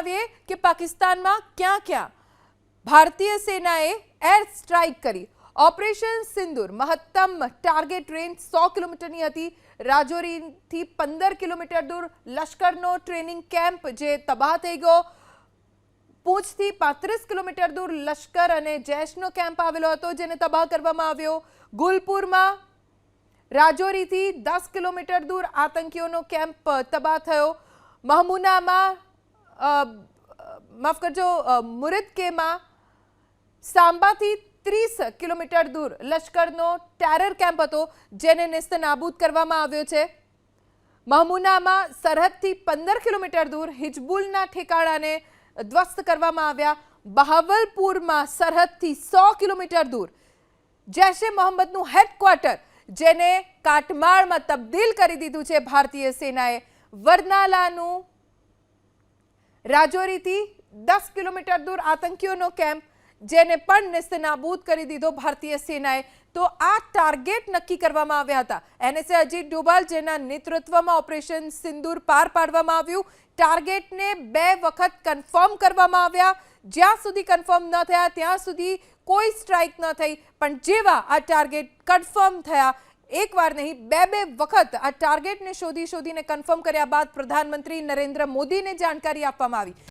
જણાવીએ કે પાકિસ્તાનમાં ક્યાં ક્યાં ભારતીય સેનાએ એર સ્ટ્રાઇક કરી। ઓપરેશન સિંદૂર મહત્તમ ટાર્ગેટ રેન્જ 100 કિલોમીટરની હતી। રાજૌરીથી 15 કિલોમીટર દૂર લશ્કરનો ટ્રેનિંગ કેમ્પ જે તબાહ થઈ ગયો। પૂંછથી 35 કિલોમીટર દૂર લશ્કર અને જૈશનો કેમ્પ આવેલો હતો જેને તબાહ કરવામાં આવ્યો। ગુલપુરમાં રાજૌરીથી 10 કિલોમીટર દૂર આતંકીઓનો કેમ્પ તબાહ થયો। મહમુનામાં માફ કરજો મુરિદકેમાં સાંબાથી 30 કિલોમીટર દૂર લશ્કરનો ટેરર કેમ્પ હતો જેને નેસ્તનાબૂદ કરવામાં આવ્યો છે। મહમુનામાં સરહદથી 15 કિલોમીટર દૂર હિજબુલના ઠેકાણાને ધ્વસ્ત કરવામાં આવ્યા। બહાવલપુરમાં સરહદથી 100 કિલોમીટર દૂર જૈશ એ મોહમ્મદનું હેડક્વાર્ટર જેને કાટમાળમાં તબદીલ કરી દીધું છે ભારતીય સેનાએ। વર્નાલાનું રાજૌરીથી 10 કિલોમીટર દૂર આતંકીઓનો કેમ્પ જેને પણ નેસ્તનાબૂદ કરી દીધો ભારતીય સેનાએ। તો આ ટાર્ગેટ નક્કી કરવામાં આવ્યા હતા। એનએસએ અજીત ડોભાલ જેના નેતૃત્વમાં ઓપરેશન સિંદૂર પાર પાડવામાં આવ્યું। ટાર્ગેટને 2 વખત કન્ફર્મ કરવામાં આવ્યા। જ્યાં સુધી કન્ફર્મ ન થયા ત્યાં સુધી કોઈ સ્ટ્રાઇક ન થઈ, પણ જેવા આ ટાર્ગેટ કન્ફર્મ થયા, એકવાર નહીં 2 વખત આ ટાર્ગેટને શોધીને કન્ફર્મ કર્યા બાદ પ્રધાનમંત્રી નરેન્દ્ર મોદીને જાણકારી આપવામાં આવી।